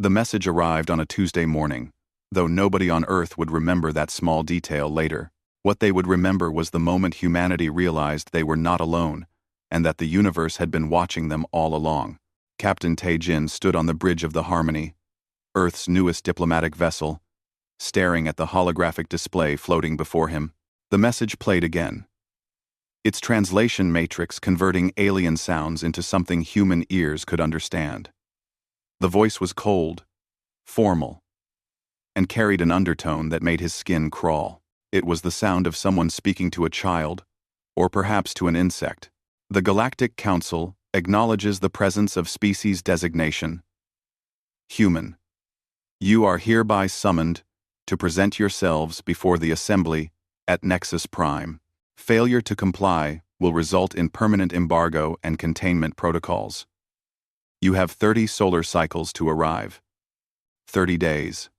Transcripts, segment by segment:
The message arrived on a Tuesday morning, though nobody on Earth would remember that small detail later. What they would remember was the moment humanity realized they were not alone, and that the universe had been watching them all along. Captain Tae-jin stood on the bridge of the Harmony, Earth's newest diplomatic vessel, staring at the holographic display floating before him. The message played again, its translation matrix converting alien sounds into something human ears could understand. The voice was cold, formal, and carried an undertone that made his skin crawl. It was the sound of someone speaking to a child, or perhaps to an insect. The Galactic Concil acknowledges the presence of species designation. Human. You are hereby summoned to present yourselves before the Assembly at Nexus Prime. Failure to comply will result in permanent embargo and containment protocols. You have 30 solar cycles to arrive. 30 days.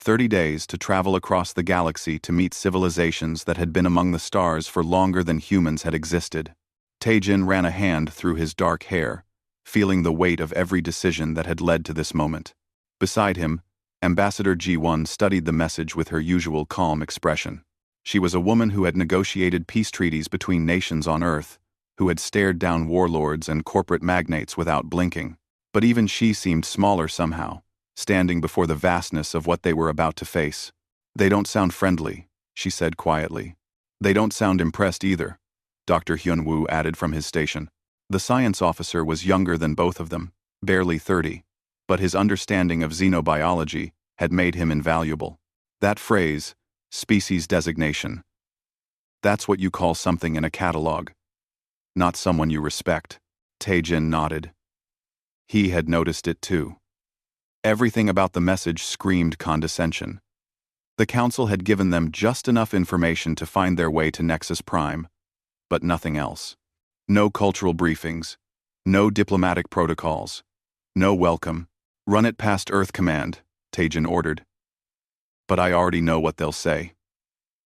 30 days to travel across the galaxy to meet civilizations that had been among the stars for longer than humans had existed. Tae-jin ran a hand through his dark hair, feeling the weight of every decision that had led to this moment. Beside him, Ambassador Ji-won studied the message with her usual calm expression. She was a woman who had negotiated peace treaties between nations on Earth, who had stared down warlords and corporate magnates without blinking. But even she seemed smaller somehow, standing before the vastness of what they were about to face. They don't sound friendly, she said quietly. They don't sound impressed either, Dr. Hyun-woo added from his station. The science officer was younger than both of them, barely 30, but his understanding of xenobiology had made him invaluable. That phrase, species designation. That's what you call something in a catalog. Not someone you respect. Tae-jin nodded. He had noticed it too. Everything about the message screamed condescension. The Council had given them just enough information to find their way to Nexus Prime, but nothing else. No cultural briefings, no diplomatic protocols, no welcome. Run it past Earth Command, Tae-jin ordered. But I already know what they'll say.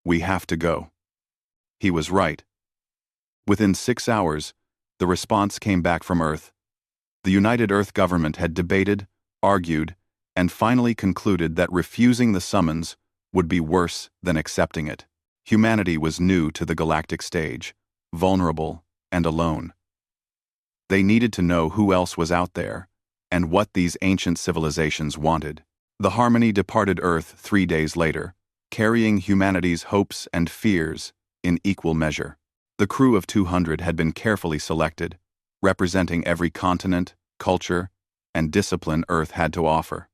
We have to go. He was right. Within 6 hours, the response came back from Earth. The United Earth government had debated, argued, and finally concluded that refusing the summons would be worse than accepting it. Humanity was new to the galactic stage, vulnerable and alone. They needed to know who else was out there, and what these ancient civilizations wanted. The Harmony departed Earth 3 days later, carrying humanity's hopes and fears in equal measure. The crew of 200 had been carefully selected, representing every continent, culture, and discipline Earth had to offer.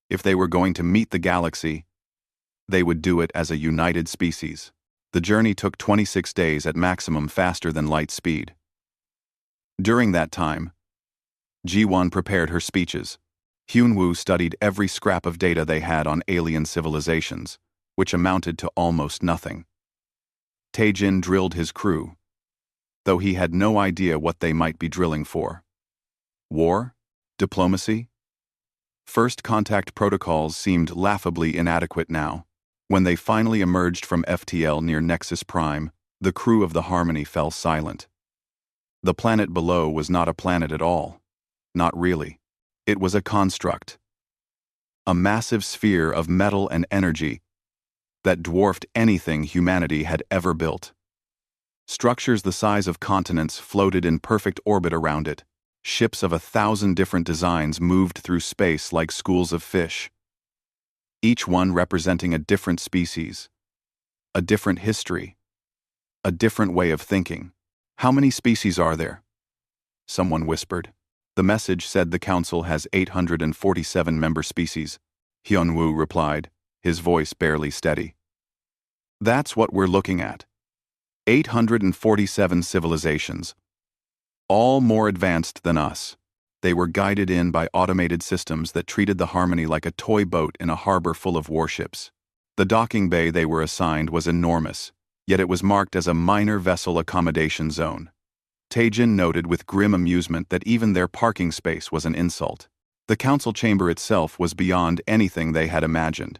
If they were going to meet the galaxy, they would do it as a united species. The journey took 26 days at maximum, faster than light speed. During that time, Ji-won prepared her speeches. Hyun-woo studied every scrap of data they had on alien civilizations, which amounted to almost nothing. Tae-jin drilled his crew, though he had no idea what they might be drilling for. War? Diplomacy? First contact protocols seemed laughably inadequate now. When they finally emerged from FTL near Nexus Prime, the crew of the Harmony fell silent. The planet below was not a planet at all. Not really. It was a construct. A massive sphere of metal and energy that dwarfed anything humanity had ever built. Structures the size of continents floated in perfect orbit around it. Ships of 1,000 different designs moved through space like schools of fish, each one representing a different species, a different history, a different way of thinking. How many species are there? Someone whispered. The message said the Council has 847 member species. Hyun-woo replied, his voice barely steady. That's what we're looking at. 847 civilizations, all more advanced than us. They were guided in by automated systems that treated the Harmony like a toy boat in a harbor full of warships. The docking bay they were assigned was enormous, yet it was marked as a minor vessel accommodation zone. Tae-jin noted with grim amusement that even their parking space was an insult. The council chamber itself was beyond anything they had imagined.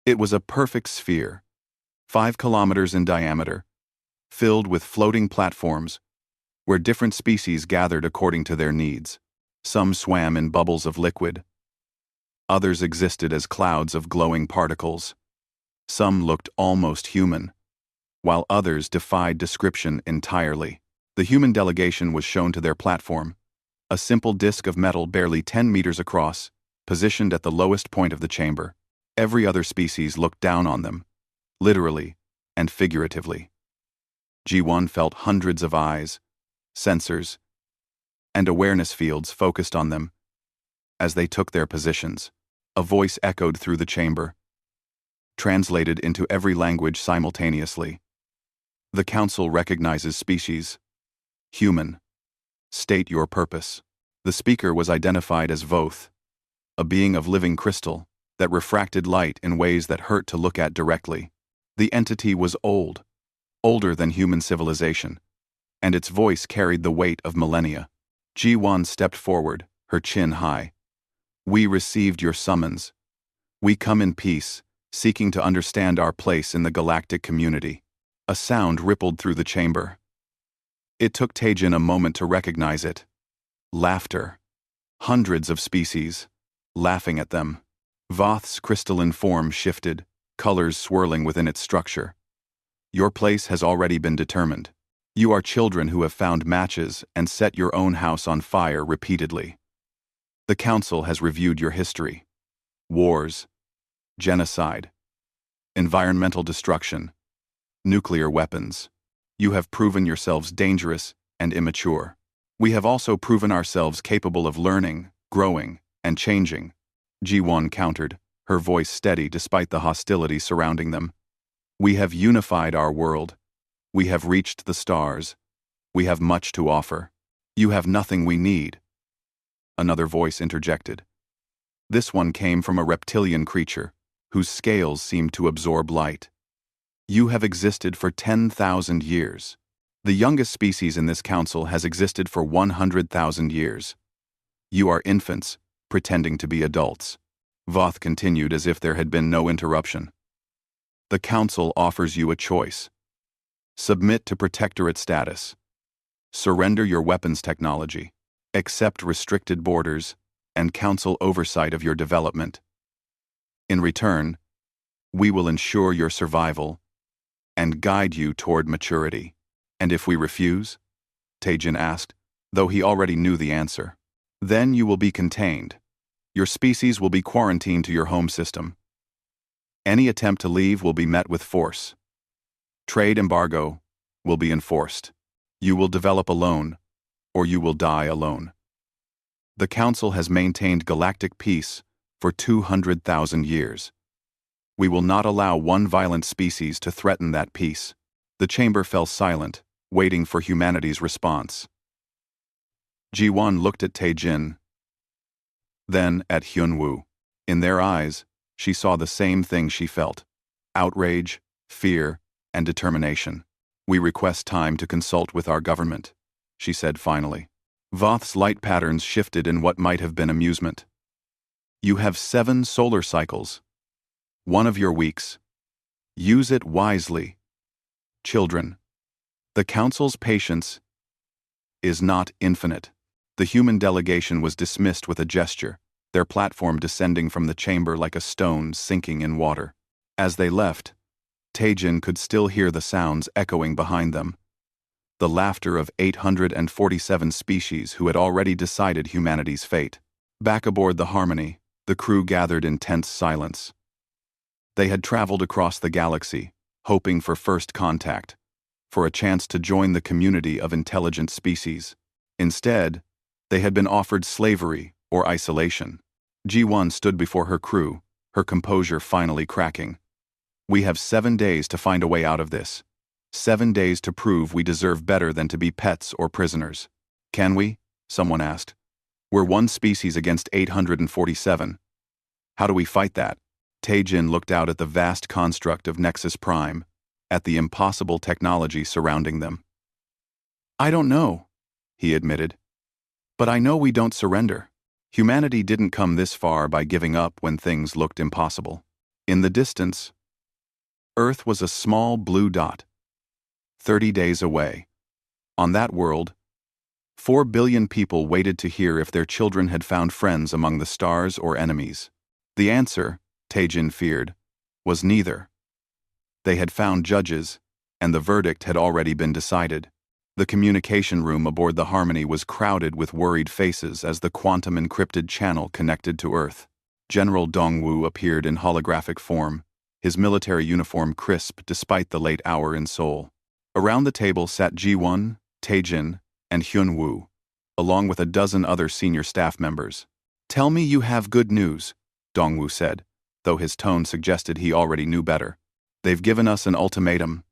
It was a perfect sphere, 5 kilometers in diameter, filled with floating platforms, where different species gathered according to their needs. Some swam in bubbles of liquid, Others existed as clouds of glowing particles. Some looked almost human, while others defied description entirely. The human delegation was shown to their platform, a simple disc of metal barely 10 meters across, positioned at the lowest point of the chamber. Every other species looked down on them, literally and figuratively. G1 felt hundreds of eyes, sensors, and awareness fields focused on them. As they took their positions, a voice echoed through the chamber, translated into every language simultaneously. The Council recognizes species. Human. State your purpose. The speaker was identified as Voth, a being of living crystal that refracted light in ways that hurt to look at directly. The entity was old, older than human civilization, and its voice carried the weight of millennia. G1 stepped forward, her chin high. We received your summons. We come in peace, seeking to understand our place in the galactic community. A sound rippled through the chamber. It took Taejin a moment to recognize it. Laughter. Hundreds of species, laughing at them. Voth's crystalline form shifted, colors swirling within its structure. Your place has already been determined. You are children who have found matches and set your own house on fire repeatedly. The Council has reviewed your history. Wars, genocide, environmental destruction, nuclear weapons. You have proven yourselves dangerous and immature. We have also proven ourselves capable of learning, growing, and changing. G1 countered, her voice steady despite the hostility surrounding them. We have unified our world. We have reached the stars. We have much to offer. You have nothing we need. Another voice interjected. This one came from a reptilian creature, whose scales seemed to absorb light. You have existed for 10,000 years. The youngest species in this council has existed for 100,000 years. You are infants, pretending to be adults. Voth continued as if there had been no interruption. The council offers you a choice. Submit to protectorate status. Surrender your weapons technology. Accept restricted borders, and council oversight of your development. In return, we will ensure your survival and guide you toward maturity. And if we refuse? Taejin asked, though he already knew the answer. Then you will be contained. Your species will be quarantined to your home system. Any attempt to leave will be met with force. Trade embargo will be enforced. You will develop alone, or you will die alone. The Council has maintained galactic peace for 200,000 years. We will not allow one violent species to threaten that peace. The chamber fell silent, waiting for humanity's response. G1 looked at Taejin, then at Hyunwoo. In their eyes, she saw the same thing she felt: outrage, fear, and determination. We request time to consult with our government, she said finally. Voth's light patterns shifted in what might have been amusement. You have 7 solar cycles. One of your weeks. Use it wisely. Children. The Council's patience is not infinite. The human delegation was dismissed with a gesture, their platform descending from the chamber like a stone sinking in water. As they left, Taejin could still hear the sounds echoing behind them. The laughter of 847 species who had already decided humanity's fate. Back aboard the Harmony, the crew gathered in tense silence. They had traveled across the galaxy, hoping for first contact, for a chance to join the community of intelligent species. Instead, they had been offered slavery or isolation. G1 stood before her crew, her composure finally cracking. We have 7 days to find a way out of this. 7 days to prove we deserve better than to be pets or prisoners. Can we? Someone asked. We're one species against 847. How do we fight that? Taejin looked out at the vast construct of Nexus Prime, at the impossible technology surrounding them. I don't know, he admitted. But I know we don't surrender. Humanity didn't come this far by giving up when things looked impossible. In the distance, Earth was a small blue dot, 30 days away. On that world, 4 billion people waited to hear if their children had found friends among the stars or enemies. The answer, Taejin feared, was neither. They had found judges, and the verdict had already been decided. The communication room aboard the Harmony was crowded with worried faces as the quantum-encrypted channel connected to Earth. General Dongwu appeared in holographic form, his military uniform crisp despite the late hour in Seoul. Around the table sat Ji-won, Taejin, and Hyun-woo, along with a dozen other senior staff members. "Tell me you have good news," Dongwu said, though his tone suggested he already knew better. "They've given us an ultimatum,"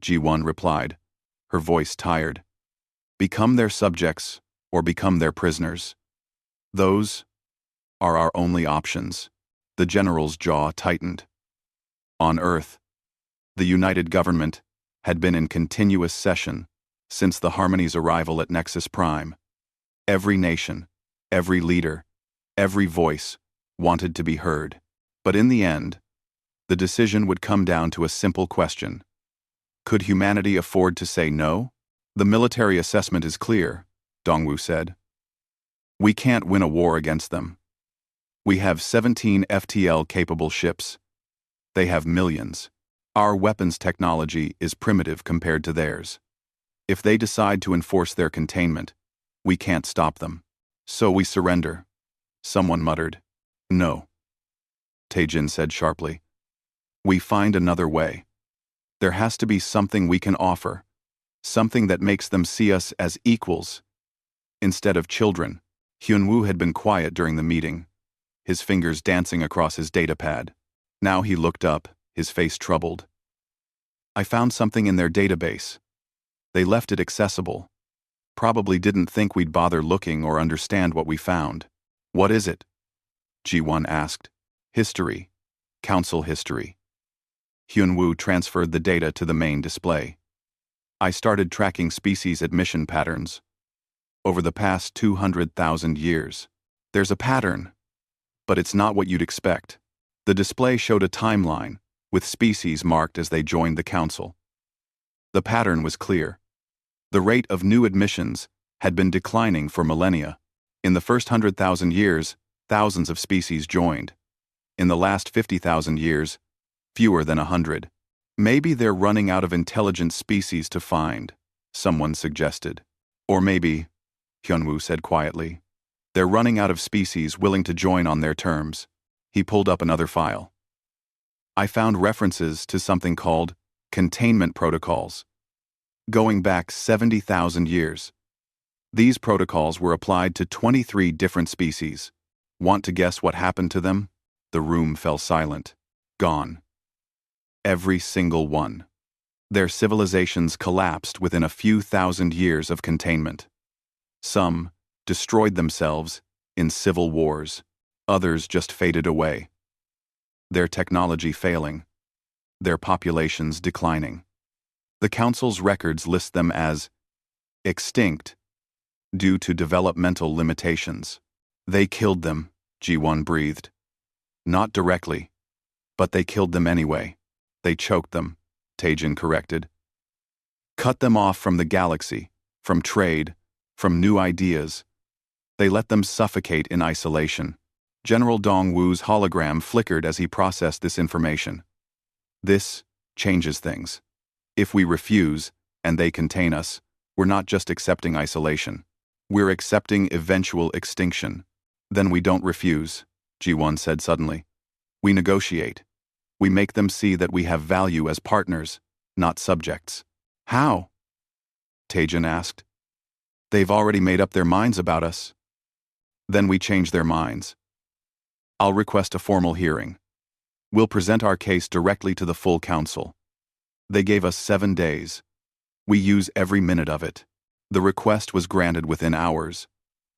Ji-won replied, her voice tired. "Become their subjects or become their prisoners. Those are our only options." The general's jaw tightened. On Earth, the United Government had been in continuous session since the Harmony's arrival at Nexus Prime. Every nation, every leader, every voice wanted to be heard. But in the end, the decision would come down to a simple question. Could humanity afford to say no? "The military assessment is clear," Dongwu said. "We can't win a war against them. We have 17 FTL-capable ships. They have millions. Our weapons technology is primitive compared to theirs. If they decide to enforce their containment, we can't stop them. So we surrender." Someone muttered. "No," Taejin said sharply. "We find another way. There has to be something we can offer, something that makes them see us as equals instead of children." Hyun-woo had been quiet during the meeting, his fingers dancing across his datapad. Now he looked up, his face troubled. "I found something in their database. They left it accessible. Probably didn't think we'd bother looking or understand what we found." "What is it?" Ji-won asked. "History. Council history." Hyun-woo transferred the data to the main display. "I started tracking species admission patterns over the past 200,000 years. There's a pattern, but it's not what you'd expect." The display showed a timeline, with species marked as they joined the Council. The pattern was clear. The rate of new admissions had been declining for millennia. In the first 100,000 years, thousands of species joined. In the last 50,000 years, fewer than 100. "Maybe they're running out of intelligent species to find," someone suggested. "Or maybe," Hyun-woo said quietly, "they're running out of species willing to join on their terms." He pulled up another file. "I found references to something called containment protocols, going back 70,000 years. These protocols were applied to 23 different species. Want to guess what happened to them?" The room fell silent. "Gone. Every single one. Their civilizations collapsed within a few thousand years of containment. Some destroyed themselves in civil wars. Others just faded away. Their technology failing. Their populations declining. The Council's records list them as extinct due to developmental limitations." "They killed them," Ji-won breathed. "Not directly, but they killed them anyway." "They choked them," Taejin corrected. "Cut them off from the galaxy, from trade, from new ideas. They let them suffocate in isolation." General Dongwu's hologram flickered as he processed this information. "This changes things. If we refuse, and they contain us, we're not just accepting isolation. We're accepting eventual extinction." "Then we don't refuse," Ji-won said suddenly. "We negotiate. We make them see that we have value as partners, not subjects." "How?" Taejin asked. "They've already made up their minds about us." "Then we change their minds. I'll request a formal hearing. We'll present our case directly to the full council. They gave us 7 days. We use every minute of it." The request was granted within hours,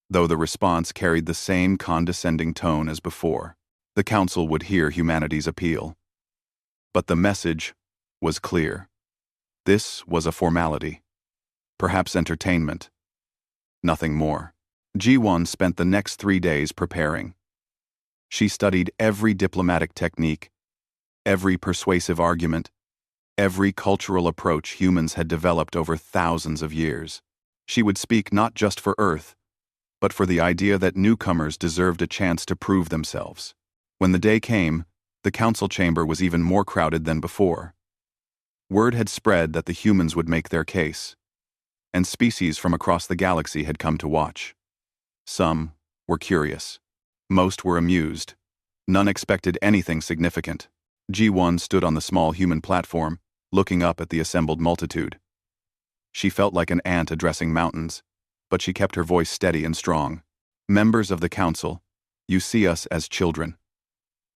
though the response carried the same condescending tone as before. The council would hear humanity's appeal. But the message was clear. This was a formality. Perhaps entertainment. Nothing more. Ji-won spent the next 3 days preparing. She studied every diplomatic technique, every persuasive argument, every cultural approach humans had developed over thousands of years. She would speak not just for Earth, but for the idea that newcomers deserved a chance to prove themselves. When the day came, the council chamber was even more crowded than before. Word had spread that the humans would make their case, and species from across the galaxy had come to watch. Some were curious. Most were amused. None expected anything significant. G1 stood on the small human platform, looking up at the assembled multitude. She felt like an ant addressing mountains, but she kept her voice steady and strong. Members of the council, you see us as children.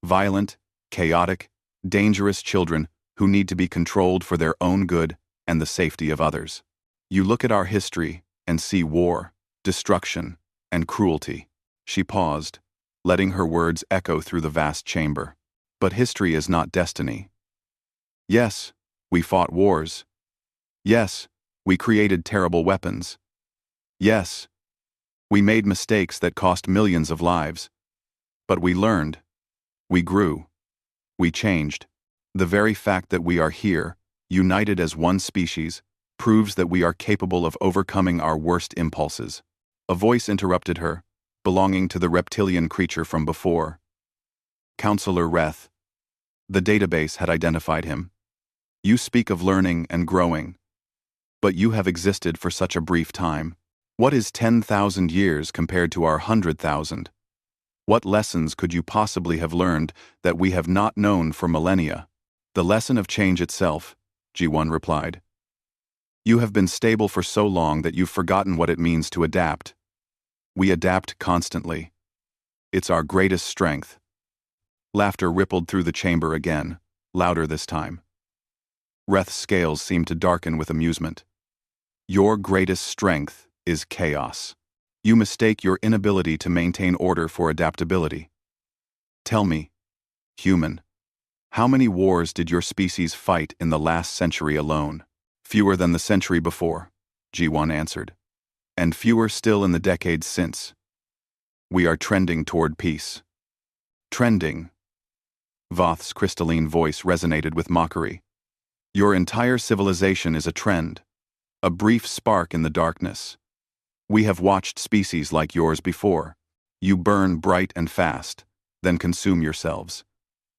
Violent, chaotic, dangerous children who need to be controlled for their own good and the safety of others. You look at our history and see war, destruction, and cruelty. She paused, letting her words echo through the vast chamber. But history is not destiny. Yes, we fought wars. Yes, we created terrible weapons. Yes, we made mistakes that cost millions of lives. But we learned. We grew. We changed. The very fact that we are here, united as one species, proves that we are capable of overcoming our worst impulses. A voice interrupted her, belonging to the reptilian creature from before. Counselor Reth. The database had identified him. You speak of learning and growing, but you have existed for such a brief time. What is 10,000 years compared to our 100,000? What lessons could you possibly have learned that we have not known for millennia? The lesson of change itself, G1 replied. You have been stable for so long that you've forgotten what it means to adapt. We adapt constantly. It's our greatest strength. Laughter rippled through the chamber again, louder this time. Reth's scales seemed to darken with amusement. Your greatest strength is chaos. You mistake your inability to maintain order for adaptability. Tell me, human, how many wars did your species fight in the last century alone? Fewer than the century before, G1 answered. And fewer still in the decades since. We are trending toward peace. Trending. Voth's crystalline voice resonated with mockery. Your entire civilization is a trend, a brief spark in the darkness. We have watched species like yours before. You burn bright and fast, then consume yourselves.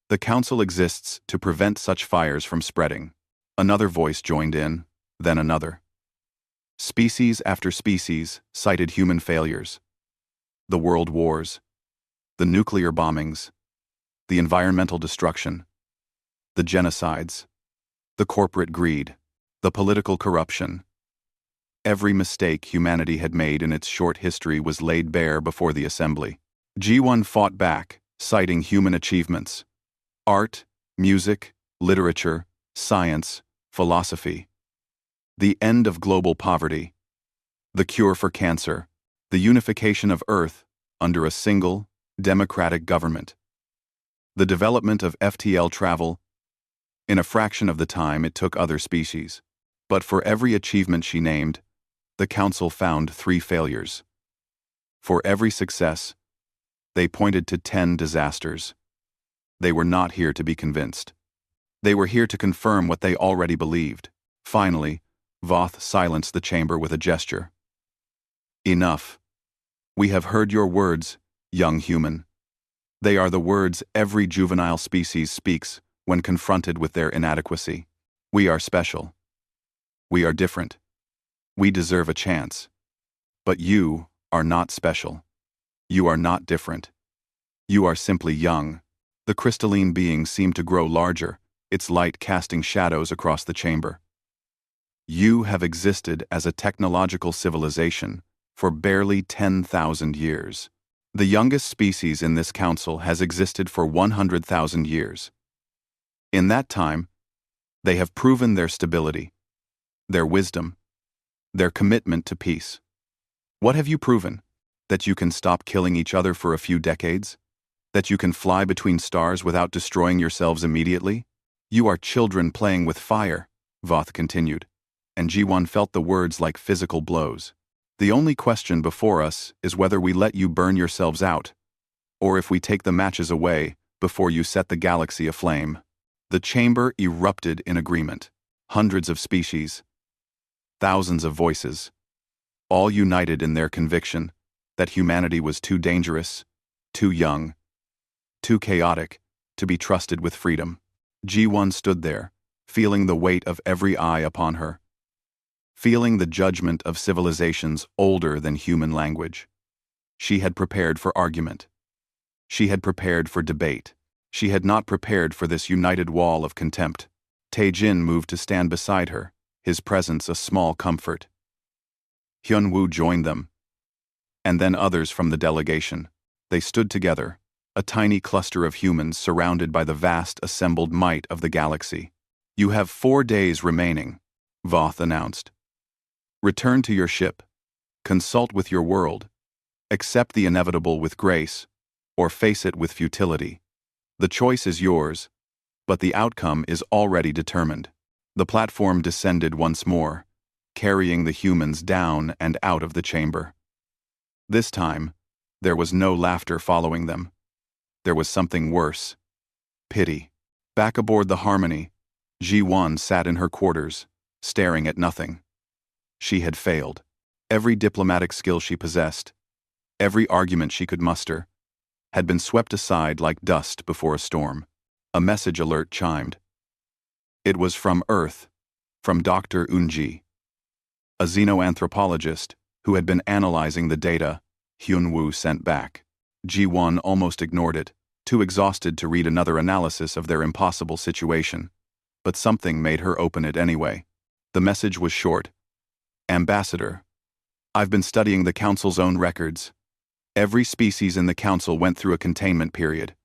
The Council exists to prevent such fires from spreading. Another voice joined in, then another. Species after species cited human failures. The world wars, the nuclear bombings, the environmental destruction, the genocides, the corporate greed, the political corruption. Every mistake humanity had made in its short history was laid bare before the assembly. G1 fought back, citing human achievements: art, music, literature, science, philosophy. The end of global poverty, the cure for cancer, the unification of Earth under a single, democratic government. The development of FTL travel in a fraction of the time it took other species. But for every achievement she named, the Council found 3 failures. For every success, they pointed to 10 disasters. They were not here to be convinced. They were here to confirm what they already believed. Finally, Voth silenced the chamber with a gesture. Enough. We have heard your words, young human. They are the words every juvenile species speaks when confronted with their inadequacy. We are special. We are different. We deserve a chance. But you are not special. You are not different. You are simply young. The crystalline being seemed to grow larger, its light casting shadows across the chamber. You have existed as a technological civilization for barely 10,000 years. The youngest species in this council has existed for 100,000 years. In that time, they have proven their stability, their wisdom, their commitment to peace. What have you proven? That you can stop killing each other for a few decades? That you can fly between stars without destroying yourselves immediately? You are children playing with fire, Voth continued, and G1 felt the words like physical blows. The only question before us is whether we let you burn yourselves out, or if we take the matches away before you set the galaxy aflame. The chamber erupted in agreement. Hundreds of species, thousands of voices, all united in their conviction that humanity was too dangerous, too young, too chaotic, to be trusted with freedom. G1 stood there, feeling the weight of every eye upon her, feeling the judgment of civilizations older than human language. She had prepared for argument. She had prepared for debate. She had not prepared for this united wall of contempt. Tae-jin moved to stand beside her, his presence a small comfort. Hyun-woo joined them, and then others from the delegation. They stood together, a tiny cluster of humans surrounded by the vast assembled might of the galaxy. "You have 4 days remaining," Voth announced. "Return to your ship, consult with your world, accept the inevitable with grace, or face it with futility. The choice is yours, but the outcome is already determined." The platform descended once more, carrying the humans down and out of the chamber. This time, there was no laughter following them. There was something worse. Pity. Back aboard the Harmony, Ji-won sat in her quarters, staring at nothing. She had failed. Every diplomatic skill she possessed, every argument she could muster, had been swept aside like dust before a storm. A message alert chimed. It was from Earth, from Dr. Eunji, a xenoanthropologist who had been analyzing the data Hyun-woo sent back. Ji-won almost ignored it, too exhausted to read another analysis of their impossible situation. But something made her open it anyway. The message was short. "Ambassador, I've been studying the Council's own records. Every species in the Council went through a containment period.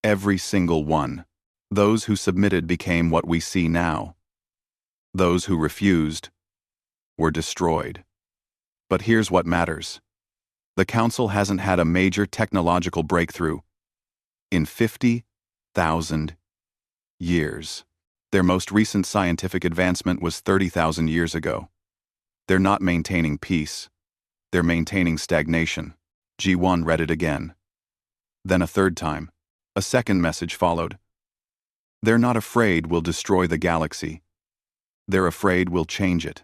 Every single one. Those who submitted became what we see now. Those who refused were destroyed. But here's what matters. The Council hasn't had a major technological breakthrough in 50,000 years. Their most recent scientific advancement was 30,000 years ago. They're not maintaining peace. They're maintaining stagnation." Ji-won read it again. Then a third time. A second message followed. "They're not afraid we'll destroy the galaxy. They're afraid we'll change it.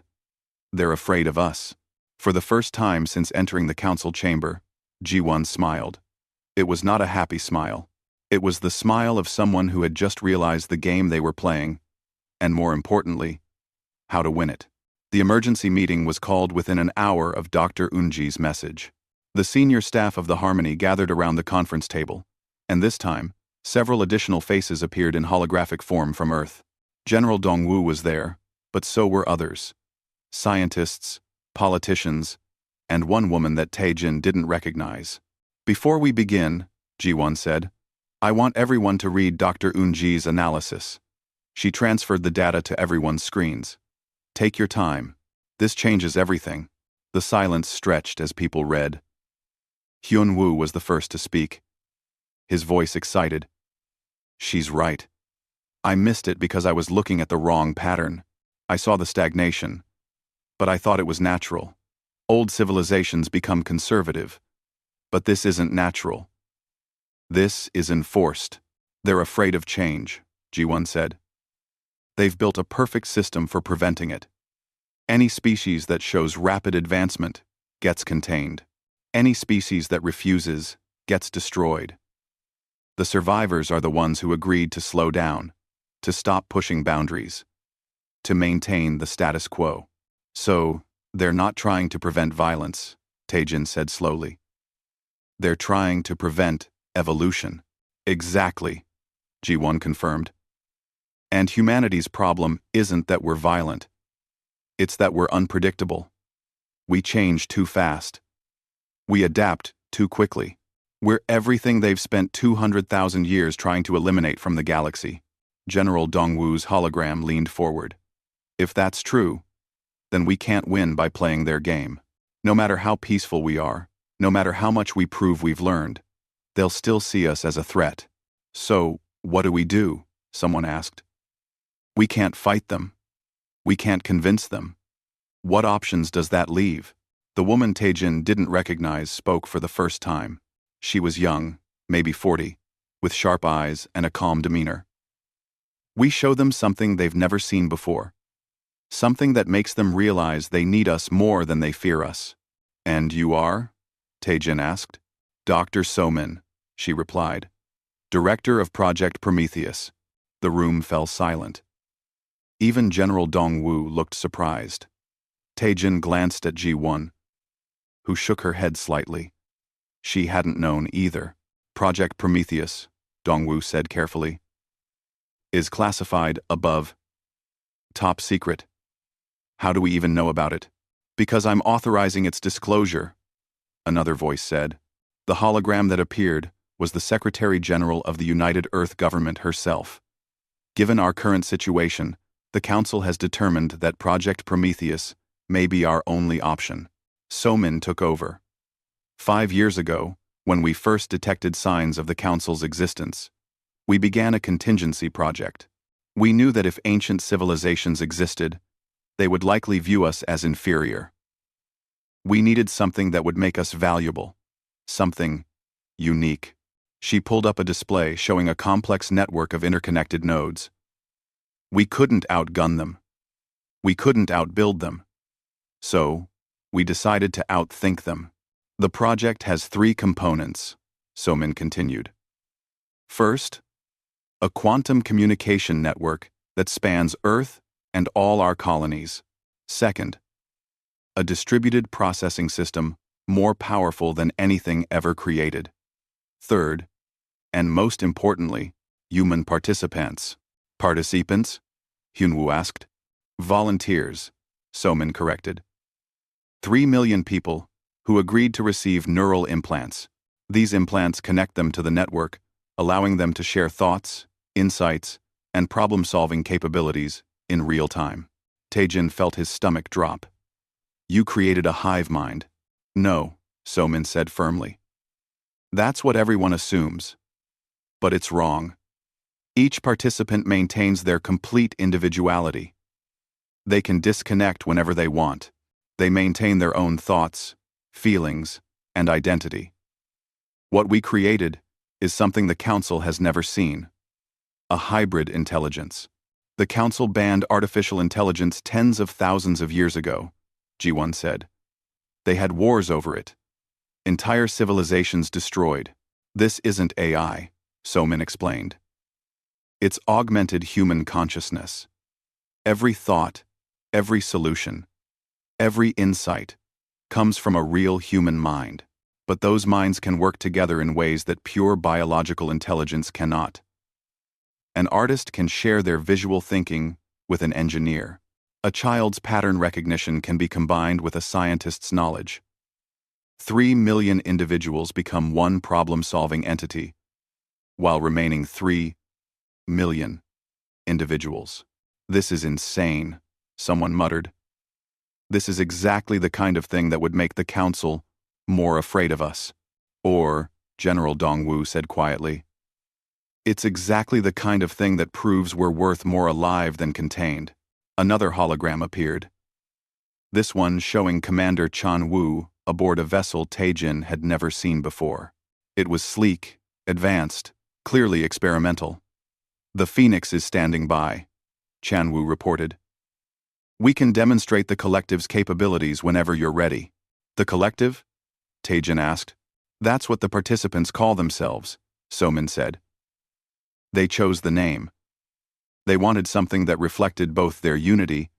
They're afraid of us." For the first time since entering the council chamber, Ji-won smiled. It was not a happy smile. It was the smile of someone who had just realized the game they were playing, and more importantly, how to win it. The emergency meeting was called within an hour of Dr. Eunji's message. The senior staff of the Harmony gathered around the conference table, and this time, several additional faces appeared in holographic form from Earth. General Dongwu was there, but so were others. Scientists, politicians, and one woman that Tae-jin didn't recognize. "Before we begin," Ji-won said, "I want everyone to read Dr. Eunji's analysis." She transferred the data to everyone's screens. "Take your time. This changes everything." The silence stretched as people read. Hyun-woo was the first to speak, his voice excited. "She's right. I missed it because I was looking at the wrong pattern. I saw the stagnation, but I thought it was natural. Old civilizations become conservative, but this isn't natural. This is enforced. They're afraid of change," Ji-won said. "They've built a perfect system for preventing it. Any species that shows rapid advancement gets contained. Any species that refuses gets destroyed. The survivors are the ones who agreed to slow down, to stop pushing boundaries, to maintain the status quo. So, they're not trying to prevent violence," Tae-jin said slowly. "They're trying to prevent evolution." "Exactly," Ji-won confirmed. "And humanity's problem isn't that we're violent. It's that we're unpredictable. We change too fast. We adapt too quickly. We're everything they've spent 200,000 years trying to eliminate from the galaxy." General Dongwu's hologram leaned forward. "If that's true, then we can't win by playing their game. No matter how peaceful we are, no matter how much we prove we've learned, they'll still see us as a threat." "So, what do?" someone asked. "We can't fight them. We can't convince them. What options does that leave?" The woman Tae-jin didn't recognize spoke for the first time. She was young, maybe 40, with sharp eyes and a calm demeanor. "We show them something they've never seen before. Something that makes them realize they need us more than they fear us." "And you are?" Tae-jin asked. "Dr. Somin," she replied. Director of Project Prometheus. The room fell silent. Even General Dongwu looked surprised. Taejin glanced at Ji-won, who shook her head slightly. She hadn't known either. Project Prometheus, Dongwu said carefully, is classified above top secret. How do we even know about it? Because I'm authorizing its disclosure, another voice said. The hologram that appeared was the Secretary General of the United Earth Government herself. Given our current situation, the Council has determined that Project Prometheus may be our only option. Somin took over. 5 years ago, when we first detected signs of the Council's existence, we began a contingency project. We knew that if ancient civilizations existed, they would likely view us as inferior. We needed something that would make us valuable, something unique. She pulled up a display showing a complex network of interconnected nodes. We couldn't outgun them. We couldn't outbuild them. So, we decided to outthink them. The project has 3 components, Somin continued. First, a quantum communication network that spans Earth and all our colonies. Second, a distributed processing system more powerful than anything ever created. Third, and most importantly, human participants. Participants? Hyunwoo asked. Volunteers, Somin corrected. 3 million people who agreed to receive neural implants. These implants connect them to the network, allowing them to share thoughts, insights, and problem-solving capabilities in real time. Taejin felt his stomach drop. You created a hive mind. No, Somin said firmly. That's what everyone assumes. But it's wrong. Each participant maintains their complete individuality. They can disconnect whenever they want. They maintain their own thoughts, feelings, and identity. What we created is something the Council has never seen. A hybrid intelligence. The Council banned artificial intelligence tens of thousands of years ago, Ji-won said. They had wars over it. Entire civilizations destroyed. This isn't AI, Somin explained. It's augmented human consciousness. Every thought, every solution, every insight comes from a real human mind. But those minds can work together in ways that pure biological intelligence cannot. An artist can share their visual thinking with an engineer. A child's pattern recognition can be combined with a scientist's knowledge. 3 million individuals become one problem-solving entity, while remaining 3 million individuals. This is insane, someone muttered. This is exactly the kind of thing that would make the Council more afraid of us. Or, General Dongwu said quietly, it's exactly the kind of thing that proves we're worth more alive than contained. Another hologram appeared. This one showing Commander Chan-woo aboard a vessel Taejin had never seen before. It was sleek, advanced, clearly experimental. The Phoenix is standing by, Chan-woo reported. We can demonstrate the collective's capabilities whenever you're ready. The collective? Taejin asked. That's what the participants call themselves, Somin said. They chose the name. They wanted something that reflected both their unity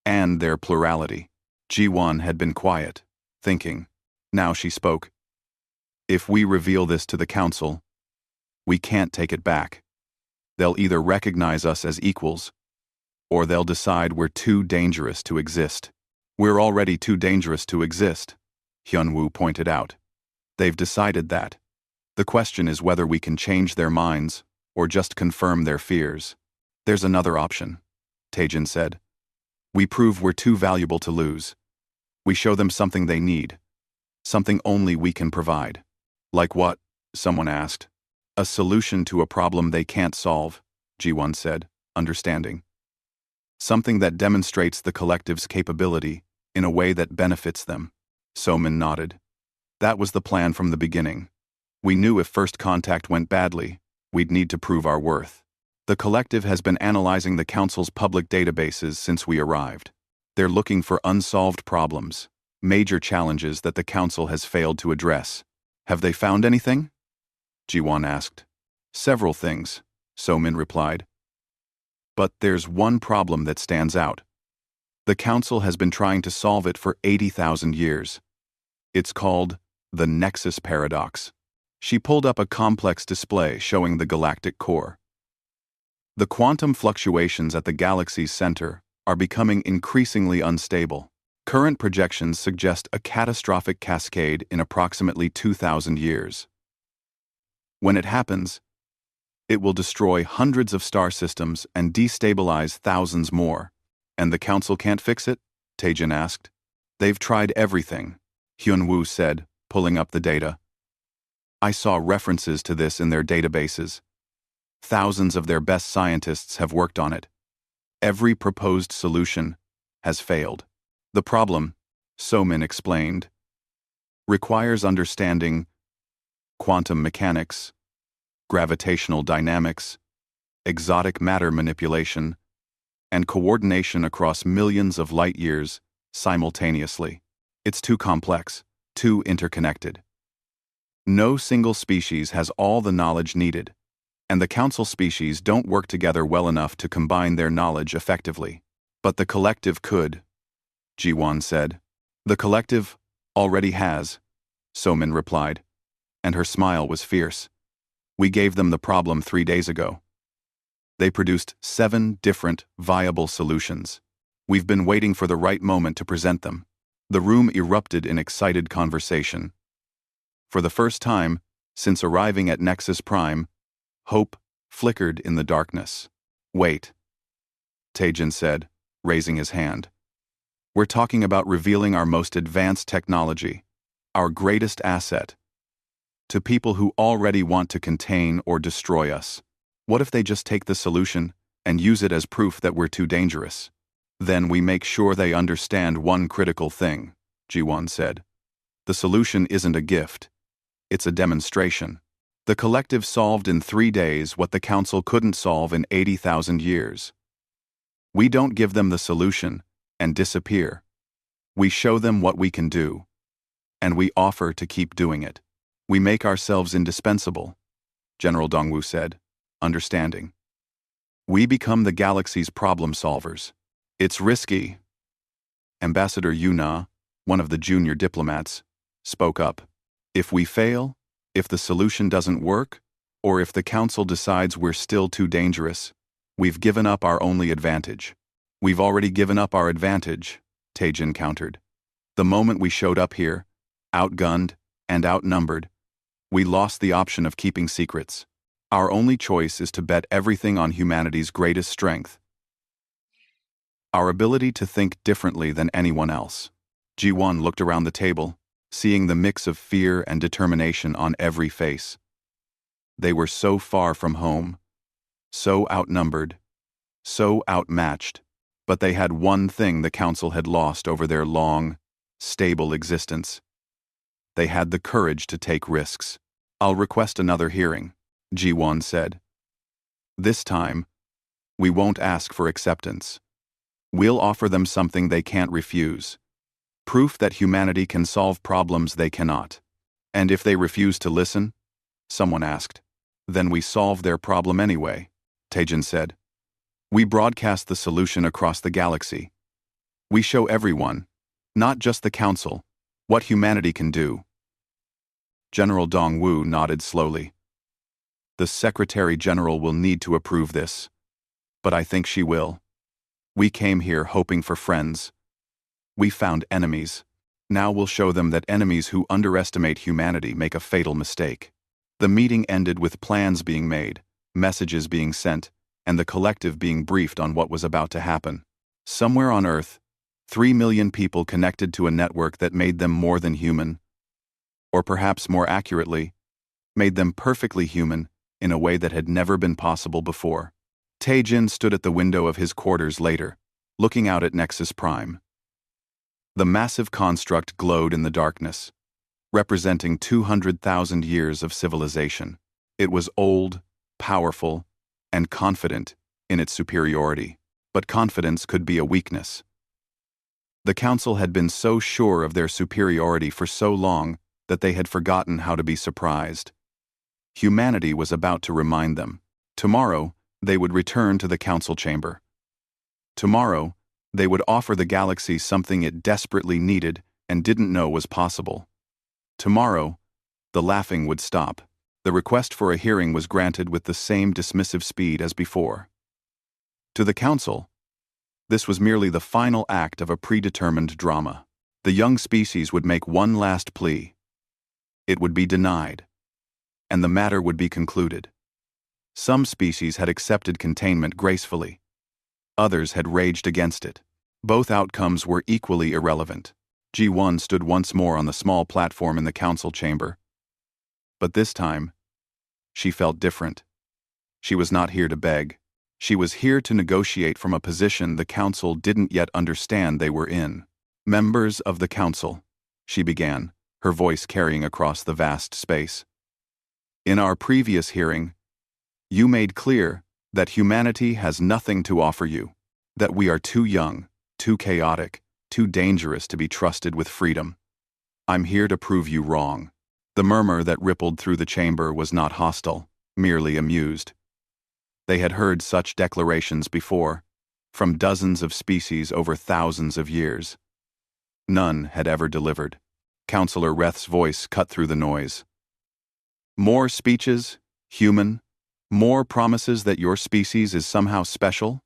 and their plurality. Ji-won had been quiet, thinking. Now she spoke. If we reveal this to the Council, we can't take it back. They'll either recognize us as equals, or they'll decide we're too dangerous to exist. We're already too dangerous to exist, Hyunwoo pointed out. They've decided that. The question is whether we can change their minds or just confirm their fears. There's another option, Taejin said. We prove we're too valuable to lose. We show them something they need, something only we can provide. Like what? Someone asked. A solution to a problem they can't solve, Ji-won said, understanding. Something that demonstrates the collective's capability in a way that benefits them. Somin nodded. That was the plan from the beginning. We knew if first contact went badly, we'd need to prove our worth. The collective has been analyzing the Council's public databases since we arrived. They're looking for unsolved problems, major challenges that the Council has failed to address. Have they found anything? Ji-won asked. Several things, Somin replied. But there's one problem that stands out. The Council has been trying to solve it for 80,000 years. It's called the Nexus Paradox. She pulled up a complex display showing the galactic core. The quantum fluctuations at the galaxy's center are becoming increasingly unstable. Current projections suggest a catastrophic cascade in approximately 2,000 years. When it happens, it will destroy hundreds of star systems and destabilize thousands more. And the Council can't fix it? Taejin asked. They've tried everything, Hyun-woo said, pulling up the data. I saw references to this in their databases. Thousands of their best scientists have worked on it. Every proposed solution has failed. The problem, Somin explained, requires understanding quantum mechanics, gravitational dynamics, exotic matter manipulation, and coordination across millions of light years simultaneously. It's too complex, too interconnected. No single species has all the knowledge needed, and the Council species don't work together well enough to combine their knowledge effectively. But the collective could, Ji-won said. The collective already has, Somin replied, and her smile was fierce. We gave them the problem 3 days ago. They produced 7 different, viable solutions. We've been waiting for the right moment to present them. The room erupted in excited conversation. For the first time, since arriving at Nexus Prime, hope flickered in the darkness. Wait, Taejin said, raising his hand. We're talking about revealing our most advanced technology, our greatest asset, to people who already want to contain or destroy us. What if they just take the solution and use it as proof that we're too dangerous? Then we make sure they understand one critical thing, Ji-won said. The solution isn't a gift. It's a demonstration. The collective solved in 3 days what the Council couldn't solve in 80,000 years. We don't give them the solution and disappear. We show them what we can do, and we offer to keep doing it. We make ourselves indispensable, General Dongwoo said, understanding. We become the galaxy's problem solvers. It's risky. Ambassador Yuna, one of the junior diplomats, spoke up. If we fail, if the solution doesn't work, or if the Council decides we're still too dangerous, we've given up our only advantage. We've already given up our advantage, Taejin countered. The moment we showed up here, outgunned and outnumbered, we lost the option of keeping secrets. Our only choice is to bet everything on humanity's greatest strength. Our ability to think differently than anyone else. Ji-won looked around the table, seeing the mix of fear and determination on every face. They were so far from home, so outnumbered, so outmatched, but they had one thing the Council had lost over their long, stable existence. They had the courage to take risks. I'll request another hearing, Ji-won said. This time, we won't ask for acceptance. We'll offer them something they can't refuse. Proof that humanity can solve problems they cannot. And if they refuse to listen, someone asked, then we solve their problem anyway, Taejin said. We broadcast the solution across the galaxy. We show everyone, not just the Council, what humanity can do. General Dongwoo nodded slowly. The Secretary General will need to approve this, but I think she will. We came here hoping for friends. We found enemies. Now we'll show them that enemies who underestimate humanity make a fatal mistake. The meeting ended with plans being made, messages being sent, and the collective being briefed on what was about to happen. Somewhere on Earth, 3 million people connected to a network that made them more than human, or perhaps more accurately, made them perfectly human in a way that had never been possible before. Taejin stood at the window of his quarters later, looking out at Nexus Prime. The massive construct glowed in the darkness, representing 200,000 years of civilization. It was old, powerful, and confident in its superiority, but confidence could be a weakness. The Council had been so sure of their superiority for so long that they had forgotten how to be surprised. Humanity was about to remind them. Tomorrow, they would return to the council chamber. Tomorrow, they would offer the galaxy something it desperately needed and didn't know was possible. Tomorrow, the laughing would stop. The request for a hearing was granted with the same dismissive speed as before. To the council, this was merely the final act of a predetermined drama. The young species would make one last plea. It would be denied, and the matter would be concluded. Some species had accepted containment gracefully. Others had raged against it. Both outcomes were equally irrelevant. G1 stood once more on the small platform in the council chamber. But this time, she felt different. She was not here to beg. She was here to negotiate from a position the council didn't yet understand they were in. "Members of the council," she began, her voice carrying across the vast space. "In our previous hearing, you made clear that humanity has nothing to offer you, that we are too young, too chaotic, too dangerous to be trusted with freedom. I'm here to prove you wrong." The murmur that rippled through the chamber was not hostile, merely amused. They had heard such declarations before, from dozens of species over thousands of years. None had ever delivered. Counselor Reth's voice cut through the noise. "More speeches, human? More promises that your species is somehow special?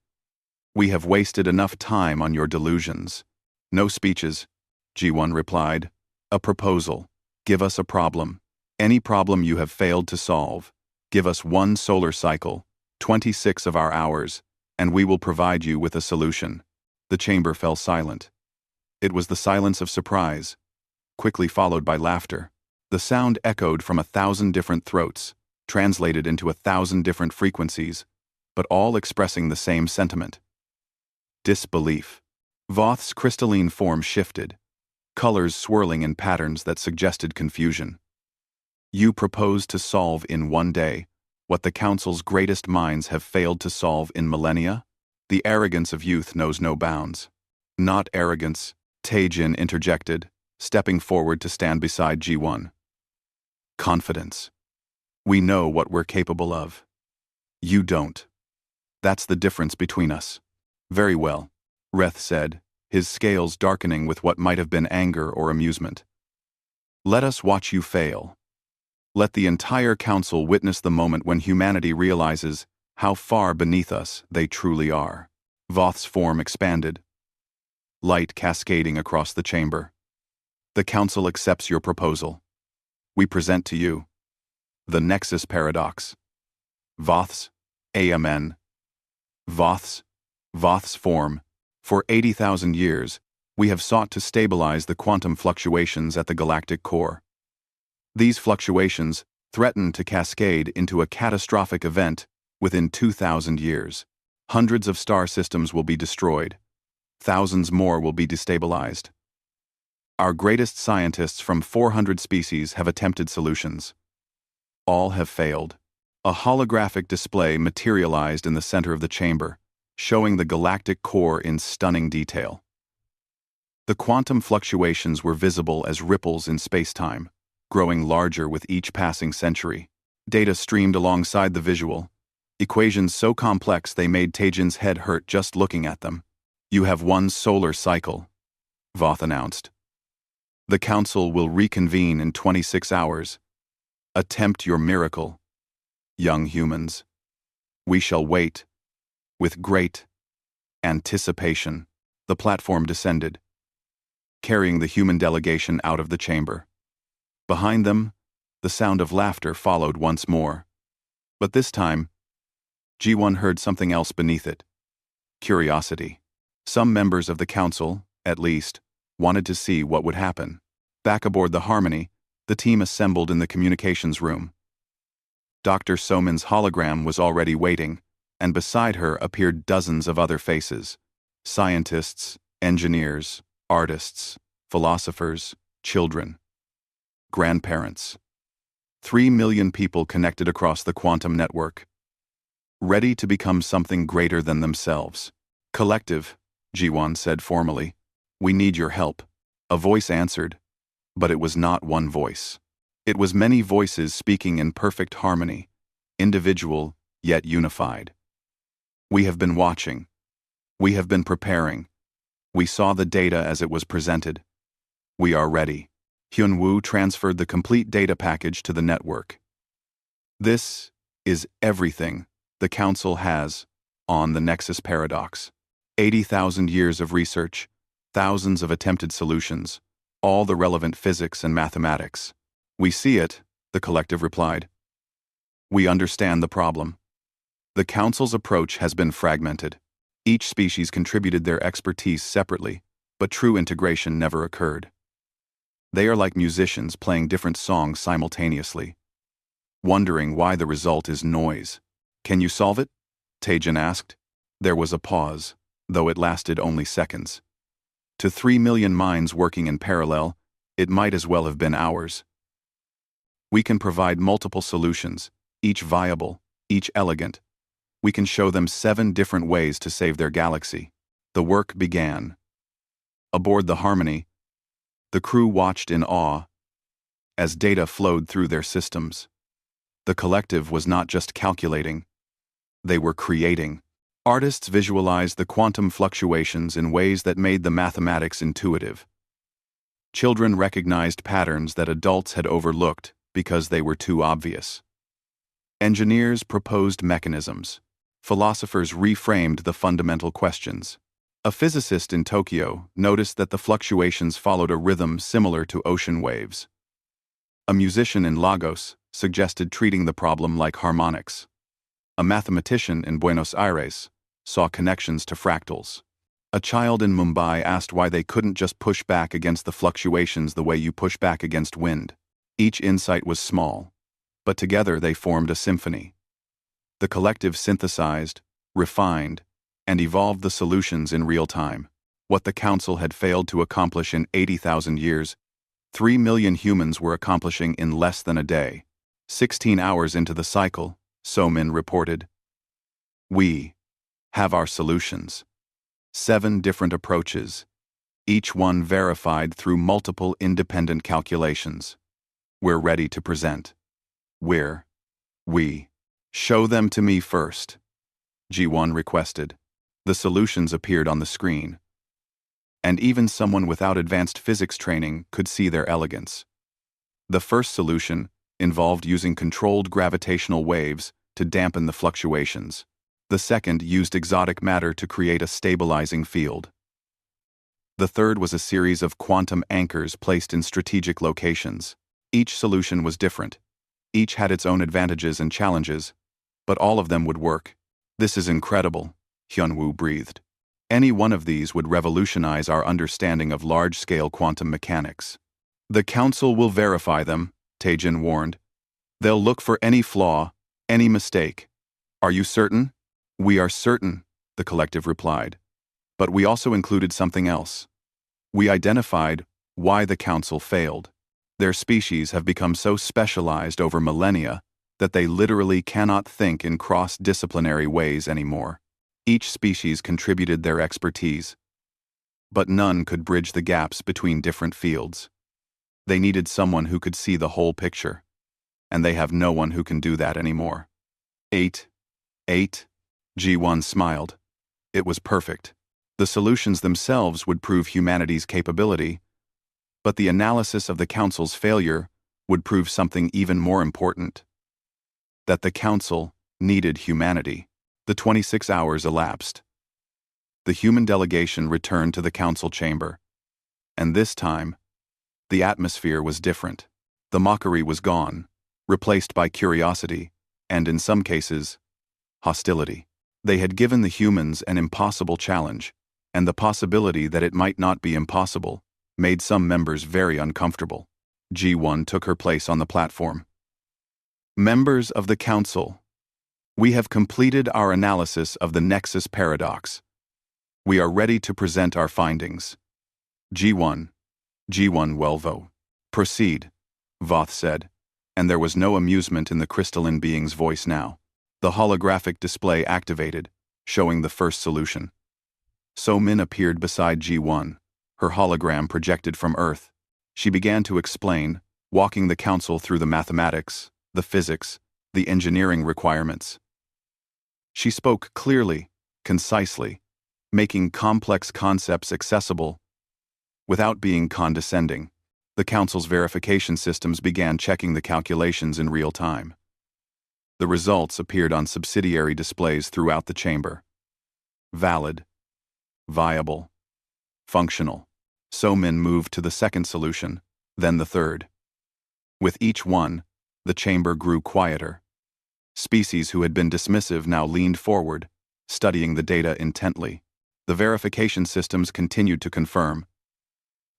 We have wasted enough time on your delusions." "No speeches," G1 replied. "A proposal. Give us a problem. Any problem you have failed to solve. Give us one solar cycle, 26 of our hours, and we will provide you with a solution." The chamber fell silent. It was the silence of surprise, quickly followed by laughter. The sound echoed from 1,000 different throats, translated into 1,000 different frequencies, but all expressing the same sentiment. Disbelief. Voth's crystalline form shifted, colors swirling in patterns that suggested confusion. "You propose to solve in one day what the Council's greatest minds have failed to solve in millennia?" The arrogance of youth knows no bounds. "Not arrogance," Taejin interjected, stepping forward to stand beside G1. "Confidence. We know what we're capable of. You don't. That's the difference between us." "Very well," Reth said, his scales darkening with what might have been anger or amusement. "Let us watch you fail. Let the entire council witness the moment when humanity realizes how far beneath us they truly are." Voth's form expanded, light cascading across the chamber. "The council accepts your proposal. We present to you the Nexus Paradox. Voth's, Amen. Voth's form. For 80,000 years, we have sought to stabilize the quantum fluctuations at the galactic core. These fluctuations threaten to cascade into a catastrophic event within 2,000 years. Hundreds of star systems will be destroyed. Thousands more will be destabilized. Our greatest scientists from 400 species have attempted solutions. All have failed." A holographic display materialized in the center of the chamber, showing the galactic core in stunning detail. The quantum fluctuations were visible as ripples in space-time, growing larger with each passing century. Data streamed alongside the visual, equations so complex they made Taejin's head hurt just looking at them. "You have one solar cycle," Voth announced. "The council will reconvene in 26 hours. Attempt your miracle, young humans. We shall wait with great anticipation." The platform descended, carrying the human delegation out of the chamber. Behind them, the sound of laughter followed once more. But this time, G1 heard something else beneath it. Curiosity. Some members of the council, at least, wanted to see what would happen. Back aboard the Harmony, the team assembled in the communications room. Dr. Somin's hologram was already waiting, and beside her appeared dozens of other faces. Scientists, engineers, artists, philosophers, children, grandparents. 3 million people connected across the quantum network, ready to become something greater than themselves. "Collective," G1 said formally. "We need your help." A voice answered, but it was not one voice. It was many voices speaking in perfect harmony, individual yet unified. We have been watching. We have been preparing. We saw the data as it was presented. We are ready. Hyun-woo transferred the complete data package to the network. This is everything the Council has on the Nexus Paradox. 80,000 years of research, thousands of attempted solutions, all the relevant physics and mathematics. We see it, the collective replied. We understand the problem. The Council's approach has been fragmented. Each species contributed their expertise separately, but true integration never occurred. They are like musicians playing different songs simultaneously, wondering why the result is noise. Can you solve it? Taejin asked. There was a pause, though it lasted only seconds. To 3 million minds working in parallel, it might as well have been hours. We can provide multiple solutions, each viable, each elegant. We can show them 7 different ways to save their galaxy. The work began. Aboard the Harmony, the crew watched in awe as data flowed through their systems. The collective was not just calculating, they were creating. Artists visualized the quantum fluctuations in ways that made the mathematics intuitive. Children recognized patterns that adults had overlooked because they were too obvious. Engineers proposed mechanisms. Philosophers reframed the fundamental questions. A physicist in Tokyo noticed that the fluctuations followed a rhythm similar to ocean waves. A musician in Lagos suggested treating the problem like harmonics. A mathematician in Buenos Aires saw connections to fractals. A child in Mumbai asked why they couldn't just push back against the fluctuations the way you push back against wind. Each insight was small, but together they formed a symphony. The collective synthesized, refined, and evolved the solutions in real time. What the Council had failed to accomplish in 80,000 years, 3 million humans were accomplishing in less than a day. 16 hours into the cycle, So-min reported. We have our solutions. 7 different approaches, each one verified through multiple independent calculations. We're ready to present. We. Show them to me first, Ji-won requested. The solutions appeared on the screen, and even someone without advanced physics training could see their elegance. The first solution involved using controlled gravitational waves to dampen the fluctuations. The second used exotic matter to create a stabilizing field. The third was a series of quantum anchors placed in strategic locations. Each solution was different. Each had its own advantages and challenges, but all of them would work. This is incredible, Hyun-woo breathed. Any one of these would revolutionize our understanding of large-scale quantum mechanics. The Council will verify them, Taejin warned. They'll look for any flaw, any mistake. Are you certain? We are certain, the collective replied. But we also included something else. We identified why the Council failed. Their species have become so specialized over millennia that they literally cannot think in cross-disciplinary ways anymore. Each species contributed their expertise, but none could bridge the gaps between different fields. They needed someone who could see the whole picture, and they have no one who can do that anymore. 8. Ji-won smiled. It was perfect. The solutions themselves would prove humanity's capability, but the analysis of the Council's failure would prove something even more important. That the Council needed humanity. The 26 hours elapsed. The human delegation returned to the Council chamber. And this time, the atmosphere was different. The mockery was gone, replaced by curiosity, and in some cases, hostility. They had given the humans an impossible challenge, and the possibility that it might not be impossible made some members very uncomfortable. Ji-won took her place on the platform. Members of the Council, we have completed our analysis of the Nexus Paradox. We are ready to present our findings. Ji-won Welvo. Proceed, Voth said, and there was no amusement in the crystalline being's voice now. The holographic display activated, showing the first solution. So-min appeared beside Ji-won, her hologram projected from Earth. She began to explain, walking the council through the mathematics, the physics, the engineering requirements. She spoke clearly, concisely, making complex concepts accessible without being condescending. The council's verification systems began checking the calculations in real time. The results appeared on subsidiary displays throughout the chamber. Valid, viable, functional. So-Min moved to the second solution, then the third. With each one, the chamber grew quieter. Species who had been dismissive now leaned forward, studying the data intently. The verification systems continued to confirm.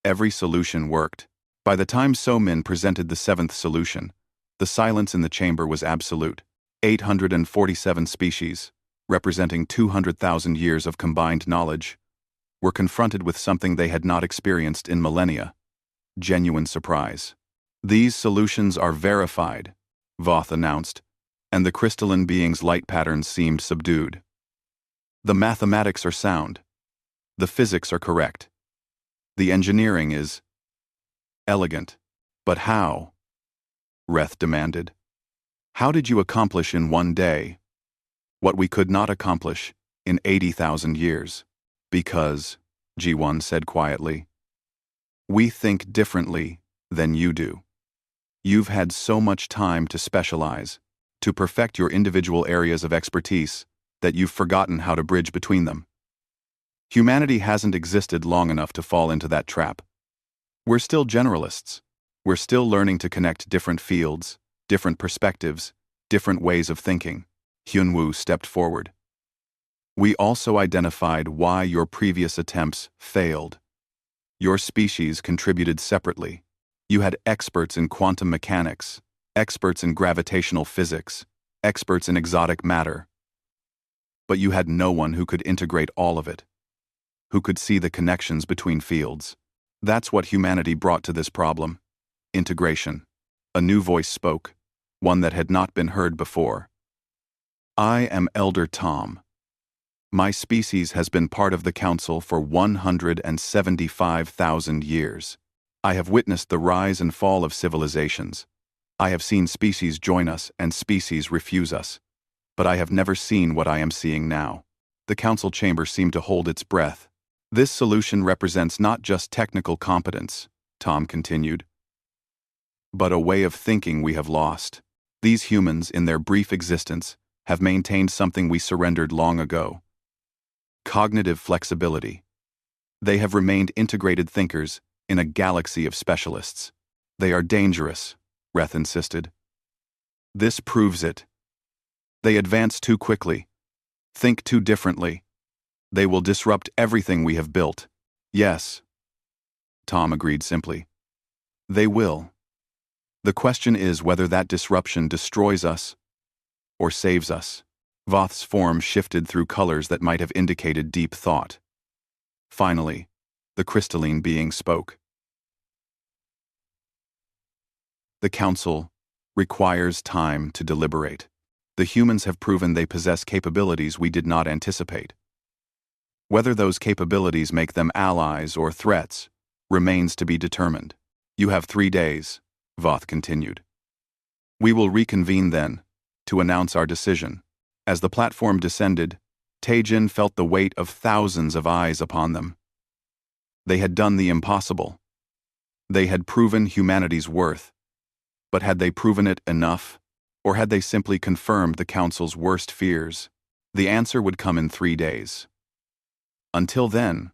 Every solution worked. By the time So-Min presented the seventh solution, the silence in the chamber was absolute. 847 species, representing 200,000 years of combined knowledge, were confronted with something they had not experienced in millennia: genuine surprise. "These solutions are verified," Voth announced, and the crystalline being's light patterns seemed subdued. "The mathematics are sound. The physics are correct. The engineering is elegant. But how?" Reth demanded. "How did you accomplish in one day what we could not accomplish in 80,000 years?" "Because," G1 said quietly, "we think differently than you do. You've had so much time to specialize, to perfect your individual areas of expertise, that you've forgotten how to bridge between them. Humanity hasn't existed long enough to fall into that trap. We're still generalists. We're still learning to connect different fields, different perspectives, different ways of thinking." Hyunwoo stepped forward. "We also identified why your previous attempts failed. Your species contributed separately. You had experts in quantum mechanics, experts in gravitational physics, experts in exotic matter. But you had no one who could integrate all of it, who could see the connections between fields. That's what humanity brought to this problem: integration." A new voice spoke, one that had not been heard before. "I am Elder Tom. My species has been part of the Council for 175,000 years. I have witnessed the rise and fall of civilizations. I have seen species join us and species refuse us. But I have never seen what I am seeing now." The council chamber seemed to hold its breath. "This solution represents not just technical competence," Tom continued, "but a way of thinking we have lost. These humans, in their brief existence, have maintained something we surrendered long ago: cognitive flexibility. They have remained integrated thinkers in a galaxy of specialists." "They are dangerous," Reth insisted. "This proves it. They advance too quickly, think too differently. They will disrupt everything we have built." "Yes," Tom agreed simply. "They will. The question is whether that disruption destroys us or saves us." Voth's form shifted through colors that might have indicated deep thought. Finally, the crystalline being spoke. "The Council requires time to deliberate. The humans have proven they possess capabilities we did not anticipate. Whether those capabilities make them allies or threats remains to be determined. You have 3 days," Voth continued. "We will reconvene then, to announce our decision." As the platform descended, Taejin felt the weight of thousands of eyes upon them. They had done the impossible. They had proven humanity's worth. But had they proven it enough, or had they simply confirmed the Council's worst fears? The answer would come in 3 days. Until then,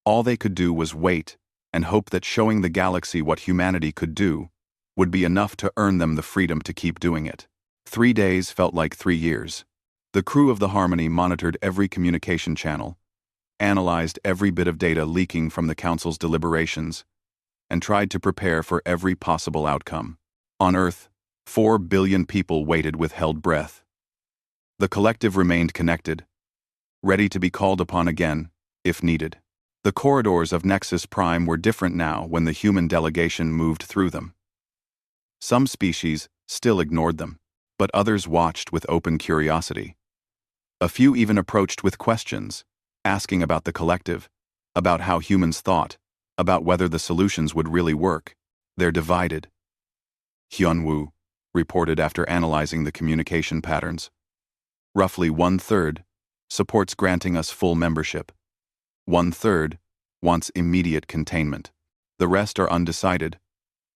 all they could do was wait and hope that showing the galaxy what humanity could do would be enough to earn them the freedom to keep doing it. 3 days felt like 3 years. The crew of the Harmony monitored every communication channel, analyzed every bit of data leaking from the Council's deliberations, and tried to prepare for every possible outcome. On Earth, 4 billion people waited with held breath. The collective remained connected, ready to be called upon again, if needed. The corridors of Nexus Prime were different now when the human delegation moved through them. Some species still ignored them, but others watched with open curiosity. A few even approached with questions, asking about the collective, about how humans thought, about whether the solutions would really work. They're divided. Hyunwoo reported after analyzing the communication patterns. Roughly 1/3 supports granting us full membership. 1/3 wants immediate containment. The rest are undecided,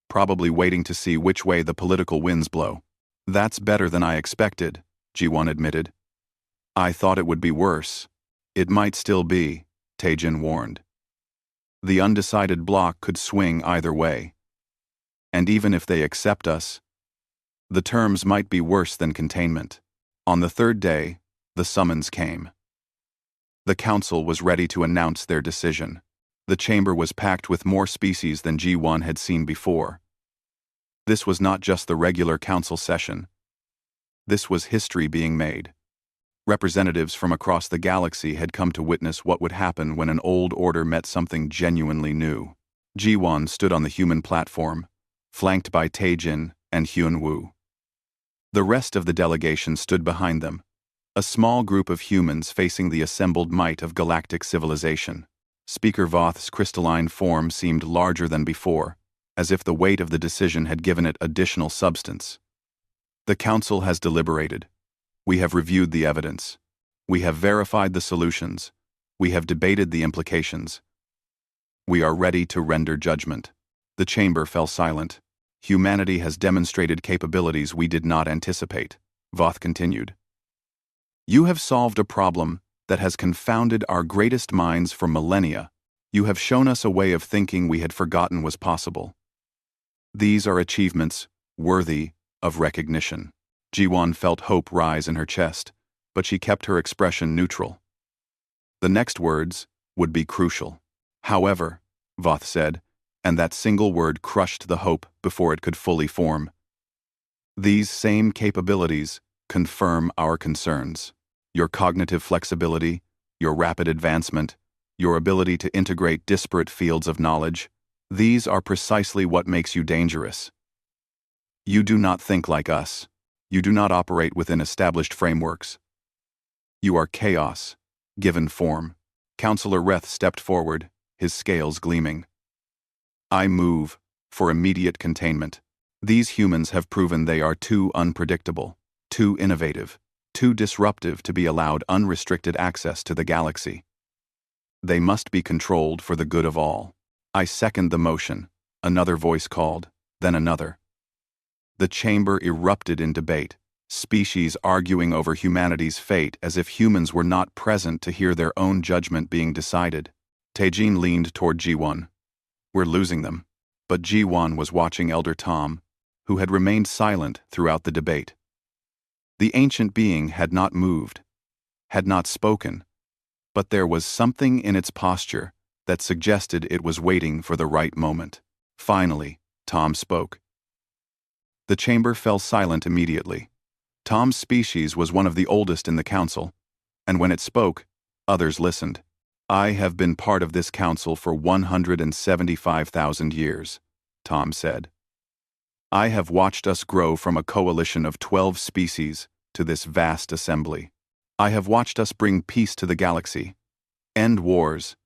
probably waiting to see which way the political winds blow. That's better than I expected, Ji-won admitted. I thought it would be worse. It might still be, Taejin warned. The undecided bloc could swing either way. And even if they accept us, the terms might be worse than containment. On the third day, the summons came. The council was ready to announce their decision. The chamber was packed with more species than Ji-won had seen before. This was not just the regular council session. This was history being made. Representatives from across the galaxy had come to witness what would happen when an old order met something genuinely new. Ji-won stood on the human platform, flanked by Taejin and Hyunwoo. The rest of the delegation stood behind them, a small group of humans facing the assembled might of galactic civilization. Speaker Voth's crystalline form seemed larger than before, as if the weight of the decision had given it additional substance. The council has deliberated. We have reviewed the evidence. We have verified the solutions. We have debated the implications. We are ready to render judgment. The chamber fell silent. Humanity has demonstrated capabilities we did not anticipate, Voth continued. You have solved a problem that has confounded our greatest minds for millennia. You have shown us a way of thinking we had forgotten was possible. These are achievements worthy of recognition. Ji-won felt hope rise in her chest, but she kept her expression neutral. The next words would be crucial. However, Voth said, and that single word crushed the hope before it could fully form. These same capabilities confirm our concerns. Your cognitive flexibility, your rapid advancement, your ability to integrate disparate fields of knowledge, these are precisely what makes you dangerous. You do not think like us. You do not operate within established frameworks. You are chaos, given form. Counselor Reth stepped forward, his scales gleaming. I move for immediate containment. These humans have proven they are too unpredictable, too innovative, too disruptive to be allowed unrestricted access to the galaxy. They must be controlled for the good of all. I second the motion, another voice called, then another. The chamber erupted in debate, species arguing over humanity's fate as if humans were not present to hear their own judgment being decided. Taejin leaned toward Ji-won. We're losing them. But Ji-won was watching Elder Tom, who had remained silent throughout the debate. The ancient being had not moved, had not spoken, but there was something in its posture that suggested it was waiting for the right moment. Finally, Tom spoke. The chamber fell silent immediately. Tom's species was one of the oldest in the council, and when it spoke, others listened. I have been part of this council for 175,000 years, Tom said. I have watched us grow from a coalition of 12 species to this vast assembly. I have watched us bring peace to the galaxy, end wars,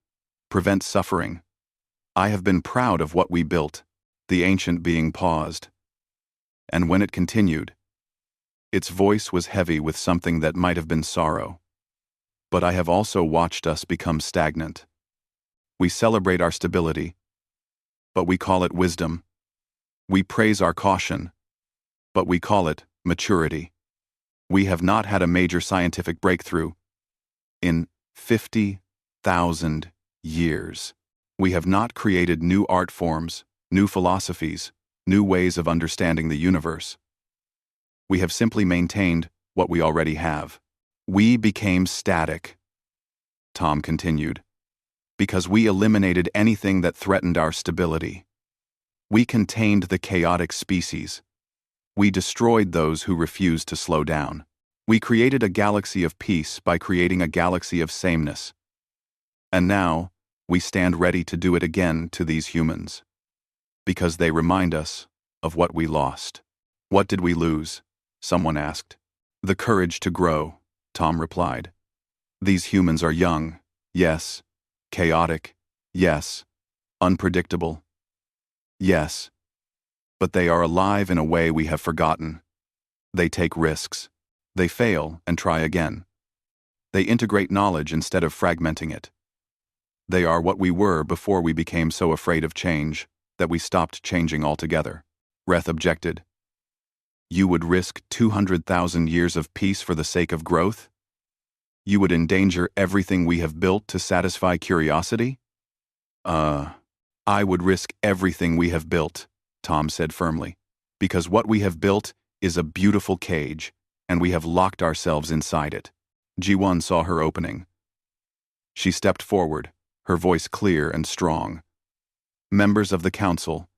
prevent suffering. I have been proud of what we built. The ancient being paused. And when it continued, its voice was heavy with something that might have been sorrow. But I have also watched us become stagnant. We celebrate our stability, but we call it wisdom. We praise our caution, but we call it maturity. We have not had a major scientific breakthrough in 50,000 years. We have not created new art forms, new philosophies, new ways of understanding the universe. We have simply maintained what we already have. We became static, Tom continued, because we eliminated anything that threatened our stability. We contained the chaotic species. We destroyed those who refused to slow down. We created a galaxy of peace by creating a galaxy of sameness. And now, we stand ready to do it again to these humans. Because they remind us of what we lost. What did we lose? Someone asked. The courage to grow, Tom replied. These humans are young, yes. Chaotic, yes. Unpredictable, yes. But they are alive in a way we have forgotten. They take risks. They fail and try again. They integrate knowledge instead of fragmenting it. They are what we were before we became so afraid of change that we stopped changing altogether. Reth objected. You would risk 200,000 years of peace for the sake of growth? You would endanger everything we have built to satisfy curiosity? I would risk everything we have built, Tom said firmly, because what we have built is a beautiful cage, and we have locked ourselves inside it. Ji-won saw her opening. She stepped forward, her voice clear and strong. Members of the council,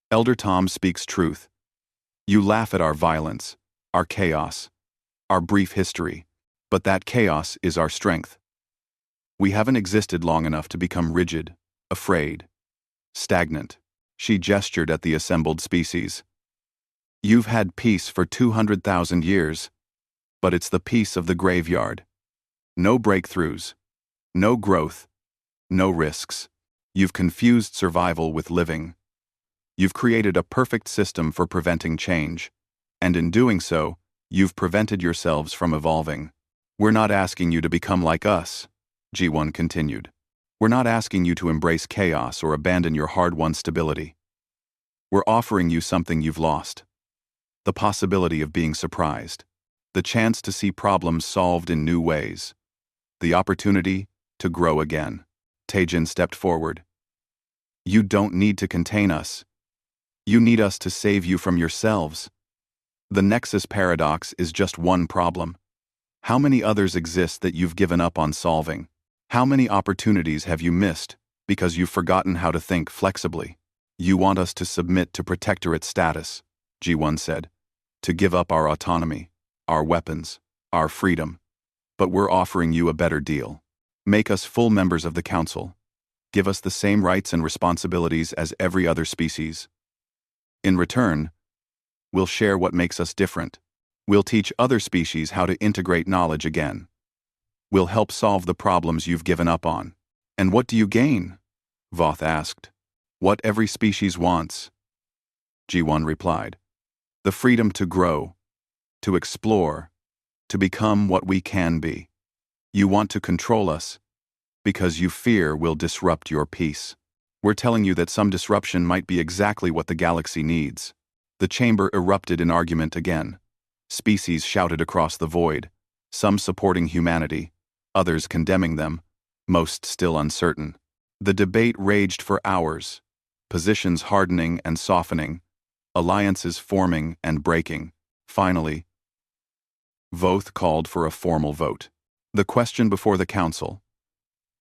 Elder Tom speaks truth. You laugh at our violence, our chaos, our brief history, but that chaos is our strength. We haven't existed long enough to become rigid, afraid, stagnant. She gestured at the assembled species. You've had peace for 200,000 years, but it's the peace of the graveyard. No breakthroughs, no growth, no risks. You've confused survival with living. You've created a perfect system for preventing change, and in doing so, you've prevented yourselves from evolving. We're not asking you to become like us, Ji-won continued. We're not asking you to embrace chaos or abandon your hard-won stability. We're offering you something you've lost. The possibility of being surprised. The chance to see problems solved in new ways. The opportunity to grow again. Taejin stepped forward. You don't need to contain us. You need us to save you from yourselves. The Nexus paradox is just one problem. How many others exist that you've given up on solving? How many opportunities have you missed because you've forgotten how to think flexibly? You want us to submit to protectorate status, Ji-won said, to give up our autonomy, our weapons, our freedom. But we're offering you a better deal. Make us full members of the council. Give us the same rights and responsibilities as every other species. In return, we'll share what makes us different. We'll teach other species how to integrate knowledge again. We'll help solve the problems you've given up on. And what do you gain? Voth asked. What every species wants. Ji-won replied. The freedom to grow, to explore, to become what we can be. You want to control us because you fear we'll disrupt your peace. We're telling you that some disruption might be exactly what the galaxy needs. The chamber erupted in argument again. Species shouted across the void, some supporting humanity, others condemning them, most still uncertain. The debate raged for hours, positions hardening and softening, alliances forming and breaking. Finally, Voth called for a formal vote. The question before the council: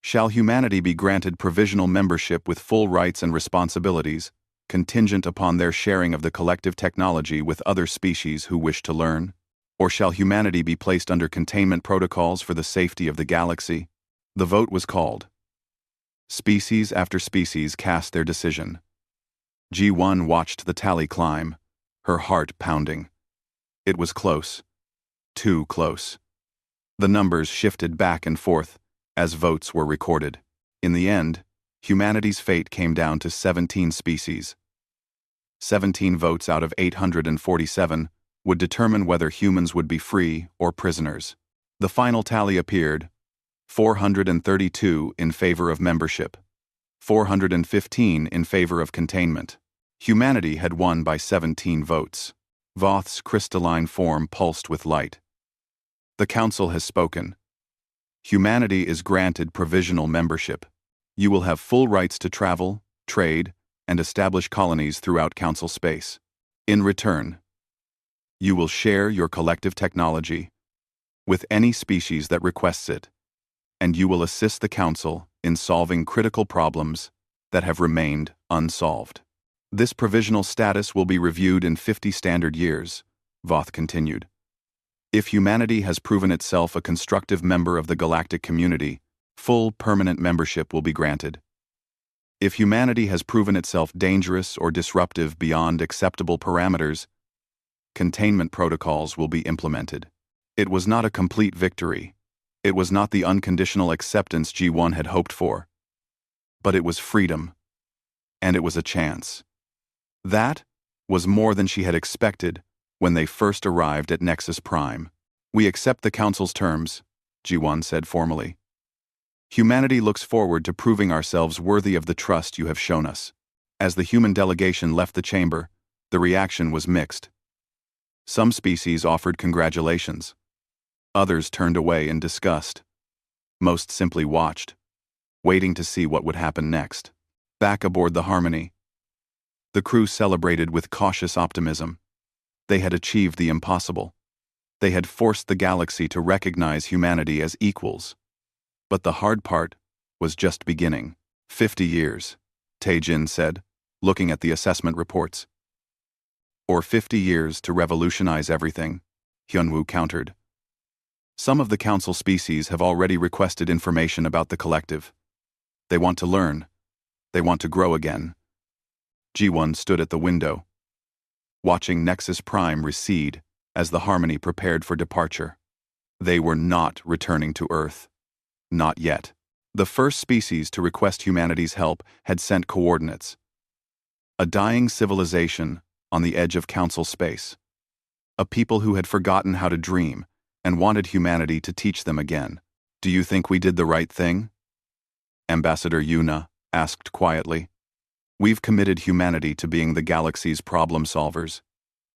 shall humanity be granted provisional membership with full rights and responsibilities, contingent upon their sharing of the collective technology with other species who wish to learn? Or shall humanity be placed under containment protocols for the safety of the galaxy? The vote was called. Species after species cast their decision. Ji-won watched the tally climb, her heart pounding. It was close. Too close. The numbers shifted back and forth as votes were recorded. In the end, humanity's fate came down to 17 species. 17 votes out of 847 would determine whether humans would be free or prisoners. The final tally appeared: 432 in favor of membership, 415 in favor of containment. Humanity had won by 17 votes. Voth's crystalline form pulsed with light. The council has spoken. Humanity is granted provisional membership. You will have full rights to travel, trade, and establish colonies throughout council space. In return, you will share your collective technology with any species that requests it, and you will assist the council in solving critical problems that have remained unsolved. This provisional status will be reviewed in 50 standard years, Voth continued. If humanity has proven itself a constructive member of the galactic community, full permanent membership will be granted. If humanity has proven itself dangerous or disruptive beyond acceptable parameters, containment protocols will be implemented. It was not a complete victory. It was not the unconditional acceptance Ji-won had hoped for. But it was freedom. And it was a chance. That was more than she had expected when they first arrived at Nexus Prime. "We accept the Council's terms," G1 said formally. "Humanity looks forward to proving ourselves worthy of the trust you have shown us." As the human delegation left the chamber, the reaction was mixed. Some species offered congratulations. Others turned away in disgust. Most simply watched, waiting to see what would happen next. Back aboard the Harmony, the crew celebrated with cautious optimism. They had achieved the impossible. They had forced the galaxy to recognize humanity as equals. But the hard part was just beginning. 50 years, Tae-jin said, looking at the assessment reports. "Or 50 years to revolutionize everything," Hyunwoo countered. "Some of the Council species have already requested information about the collective. They want to learn. They want to grow again." G1 stood at the window, watching Nexus Prime recede as the Harmony prepared for departure. They were not returning to Earth. Not yet. The first species to request humanity's help had sent coordinates. A dying civilization on the edge of Council space. A people who had forgotten how to dream and wanted humanity to teach them again. "Do you think we did the right thing?" Ambassador Yuna asked quietly. "We've committed humanity to being the galaxy's problem solvers.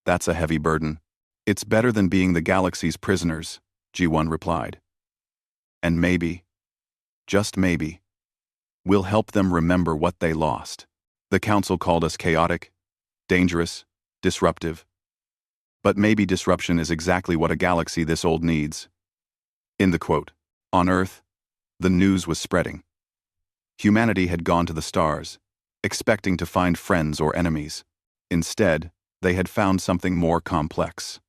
That's a heavy burden." "It's better than being the galaxy's prisoners," G1 replied. "And maybe, just maybe, we'll help them remember what they lost. The Council called us chaotic, dangerous, disruptive. But maybe disruption is exactly what a galaxy this old needs." In the quote, on Earth, the news was spreading. Humanity had gone to the stars, expecting to find friends or enemies. Instead, they had found something more complex.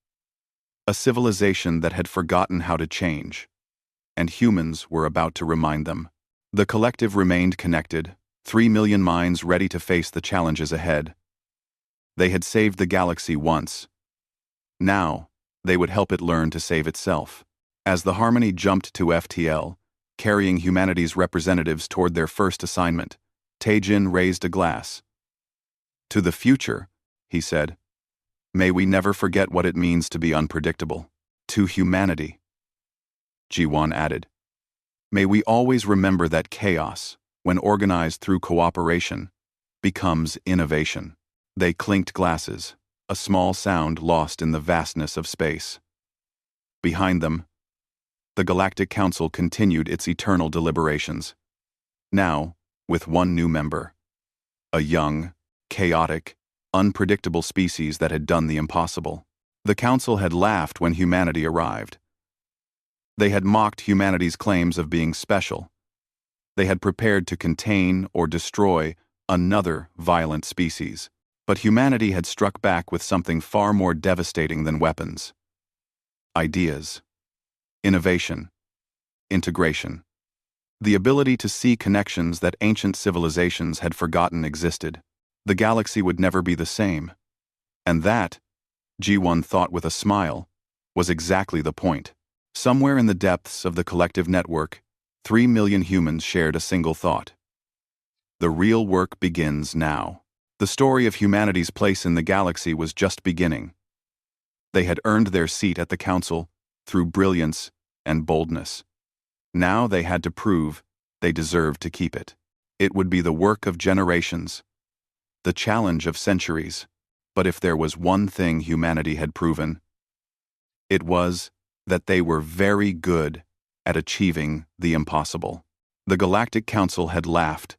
A civilization that had forgotten how to change, and humans were about to remind them. The collective remained connected, 3 million minds ready to face the challenges ahead. They had saved the galaxy once. Now, they would help it learn to save itself. As the Harmony jumped to FTL, carrying humanity's representatives toward their first assignment, Tae-jin raised a glass. "To the future," he said. "May we never forget what it means to be unpredictable." "To humanity," Ji-won added. "May we always remember that chaos, when organized through cooperation, becomes innovation." They clinked glasses, a small sound lost in the vastness of space. Behind them, the Galactic Council continued its eternal deliberations. Now, with one new member. A young, chaotic, unpredictable species that had done the impossible. The Council had laughed when humanity arrived. They had mocked humanity's claims of being special. They had prepared to contain or destroy another violent species. But humanity had struck back with something far more devastating than weapons. Ideas. Innovation. Integration. The ability to see connections that ancient civilizations had forgotten existed. The galaxy would never be the same. And that, Ji-won thought with a smile, was exactly the point. Somewhere in the depths of the collective network, 3 million humans shared a single thought. The real work begins now. The story of humanity's place in the galaxy was just beginning. They had earned their seat at the Council through brilliance and boldness. Now they had to prove they deserved to keep it. It would be the work of generations, the challenge of centuries. But if there was one thing humanity had proven, it was that they were very good at achieving the impossible. The Galactic Council had laughed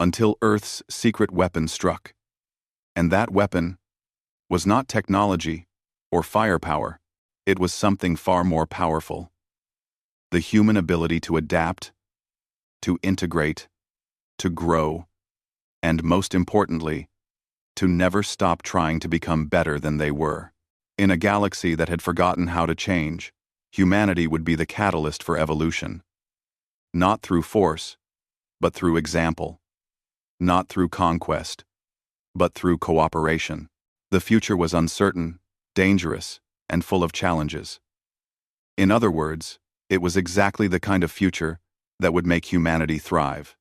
until Earth's secret weapon struck. And that weapon was not technology or firepower. It was something far more powerful. The human ability to adapt, to integrate, to grow, and most importantly, to never stop trying to become better than they were. In a galaxy that had forgotten how to change, humanity would be the catalyst for evolution. Not through force, but through example. Not through conquest, but through cooperation. The future was uncertain, dangerous, and full of challenges. In other words, it was exactly the kind of future that would make humanity thrive.